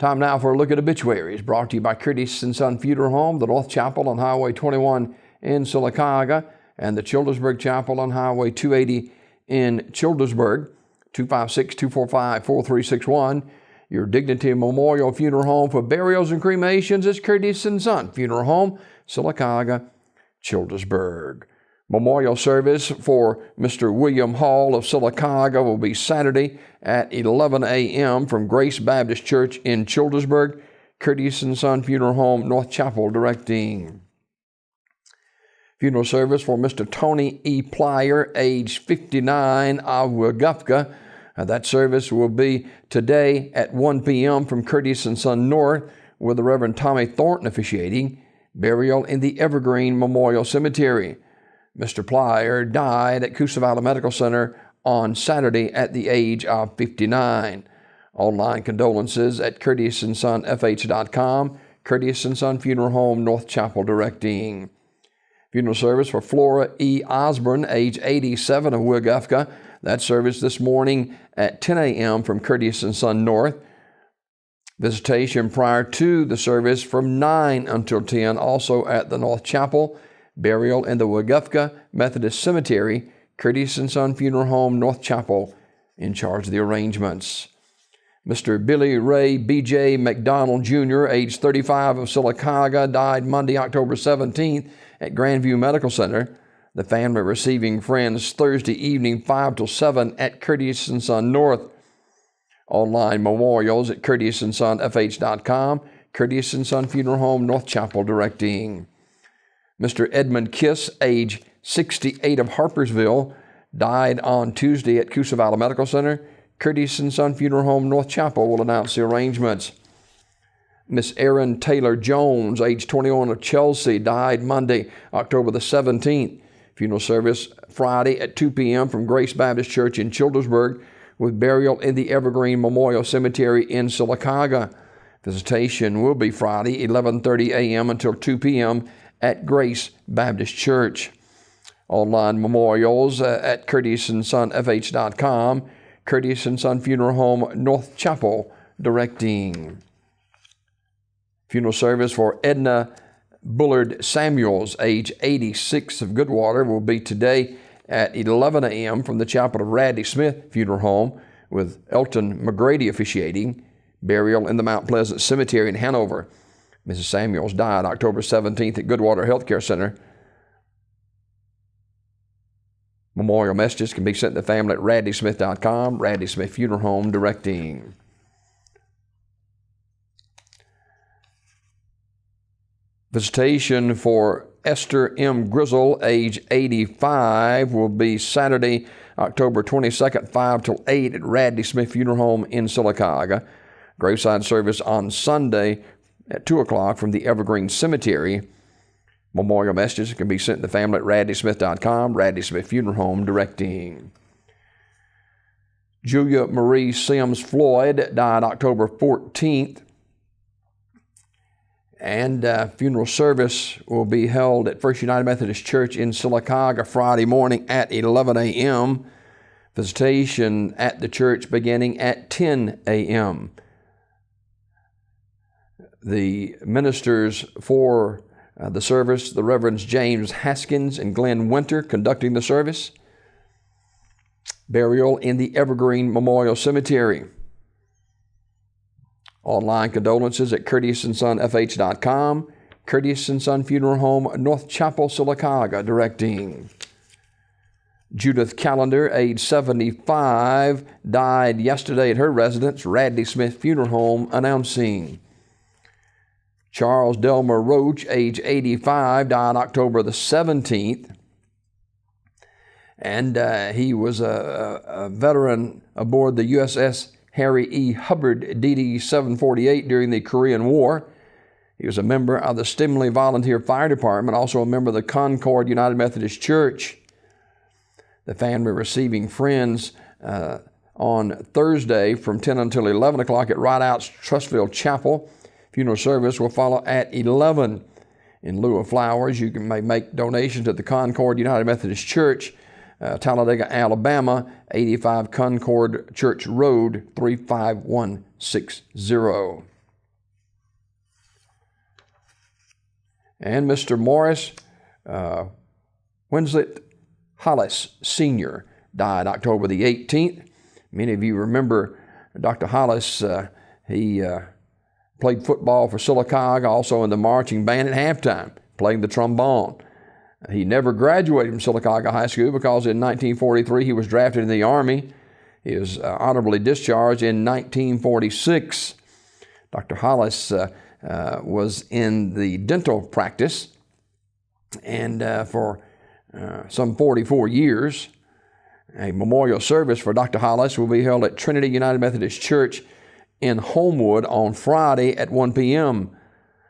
Time now for a look at obituaries, brought to you by Curtis & Son Funeral Home, the North Chapel on Highway 21 in Sylacauga, and the Childersburg Chapel on Highway 280 in Childersburg. 256-245-4361. Your Dignity Memorial Funeral Home for burials and cremations is Curtis & Son Funeral Home, Sylacauga, Childersburg. Memorial service for Mr. William Hall of Sylacauga will be Saturday at 11 a.m. from Grace Baptist Church in Childersburg. Curtis & Son Funeral Home, North Chapel, directing. Funeral service for Mr. Tony E. Plyer, age 59, of Wagufka. That service will be today at 1 p.m. from Curtis & Son North, with the Reverend Tommy Thornton officiating. Burial in the Evergreen Memorial Cemetery. Mr. Plyer died at Coosa Valley Medical Center on Saturday at the age of 59. Online condolences at curtisonfh.com. Curtis & Son Funeral Home, North Chapel, directing. Funeral service for Flora E. Osborne, age 87, of Wagufka. That service this morning at 10 a.m. from Curtis & Son North. Visitation prior to the service from 9 until 10, also at the North Chapel. Burial in the Wagufka Methodist Cemetery. Curtis & Son Funeral Home, North Chapel, in charge of the arrangements. Mr. Billy Ray B.J. McDonald Jr., age 35, of Sylacauga, died Monday, October 17th at Grandview Medical Center. The family receiving friends Thursday evening 5 till 7 at Curtis & Son North. Online memorials at curtisonfh.com. Curtis & Son Funeral Home, North Chapel, directing. Mr. Edmund Kiss, age 68, of Harpersville, died on Tuesday at Coosa Valley Medical Center. Curtis & Son Funeral Home, North Chapel, will announce the arrangements. Miss Erin Taylor Jones, age 21, of Chelsea, died Monday, October the 17th. Funeral service Friday at 2 p.m. from Grace Baptist Church in Childersburg, with burial in the Evergreen Memorial Cemetery in Sylacauga. Visitation will be Friday, 11:30 a.m. until 2 p.m. at Grace Baptist Church. Online memorials at curtisonfh.com. Curtis & Son Funeral Home, North Chapel, directing. Funeral service for Edna Bullard Samuels, age 86, of Goodwater, will be today at 11 a.m. from the chapel of Radley Smith Funeral Home, with Elton McGrady officiating. Burial in the Mount Pleasant Cemetery in Hanover. Mrs. Samuels died October 17th at Goodwater Healthcare Center. Memorial messages can be sent to the family at radleysmith.com. Radley Smith Funeral Home, directing. Visitation for Esther M. Grizzle, age 85, will be Saturday, October 22nd, 5 till 8 at Radley Smith Funeral Home in Sylacauga. Graveside service on Sunday at 2 o'clock from the Evergreen Cemetery. Memorial messages can be sent to the family at radleysmith.com. Radley Smith Funeral Home, directing. Julia Marie Sims Floyd died October 14th. And funeral service will be held at First United Methodist Church in Sylacauga Friday morning at 11 a.m. Visitation at the church beginning at 10 a.m. The ministers for the service, the Reverends James Haskins and Glenn Winter, conducting the service. Burial in the Evergreen Memorial Cemetery. Online condolences at curtisonfh.com. Curtis & Son Funeral Home, North Chapel, Sylacauga, directing. Judith Callender, age 75, died yesterday at her residence, Radley Smith Funeral Home, announcing. Charles Delmer Roach, age 85, died October the 17th. And he was a veteran aboard the USS Harry E. Hubbard DD-748 during the Korean War. He was a member of the Stimley Volunteer Fire Department, also a member of the Concord United Methodist Church. The family receiving friends on Thursday from 10 until 11 o'clock at Rideout's Trustville Chapel. Funeral service will follow at 11. In lieu of flowers, you may make donations at the Concord United Methodist Church, Talladega, Alabama, 85 Concord Church Road, 35160. And Mr. Morris Winslet Hollis Sr. died October the 18th. Many of you remember Dr. Hollis. He played football for Sylacauga, also in the marching band at halftime, playing the trombone. He never graduated from Sylacauga High School because in 1943 he was drafted in the Army. He was honorably discharged in 1946. Dr. Hollis was in the dental practice and for some 44 years. A memorial service for Dr. Hollis will be held at Trinity United Methodist Church in Homewood on Friday at 1 p.m.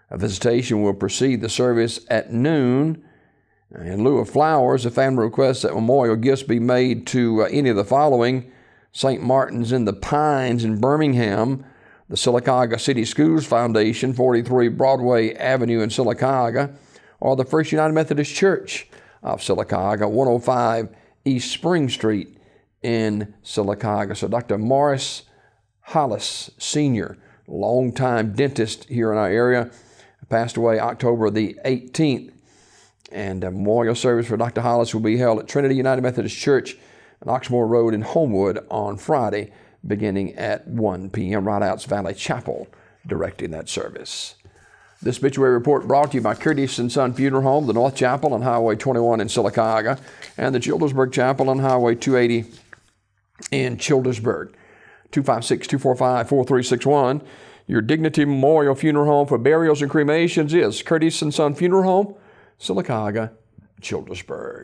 A visitation will precede the service at noon. In lieu of flowers, the family requests that memorial gifts be made to any of the following: St. Martin's in the Pines in Birmingham, the Sylacauga City Schools Foundation, 43 Broadway Avenue in Sylacauga, or the First United Methodist Church of Sylacauga, 105 East Spring Street in Sylacauga. So Dr. Morris Hollis Sr., longtime dentist here in our area, passed away October the 18th. And a memorial service for Dr. Hollis will be held at Trinity United Methodist Church on Oxmoor Road in Homewood on Friday, beginning at 1 p.m. Rideouts Valley Chapel directing that service. This obituary report brought to you by Curtis & Son Funeral Home, the North Chapel on Highway 21 in Sylacauga, and the Childersburg Chapel on Highway 280 in Childersburg. 256-245-4361. Your Dignity Memorial Funeral Home for burials and cremations is Curtis & Son Funeral Home, Sylacauga, Childersburg.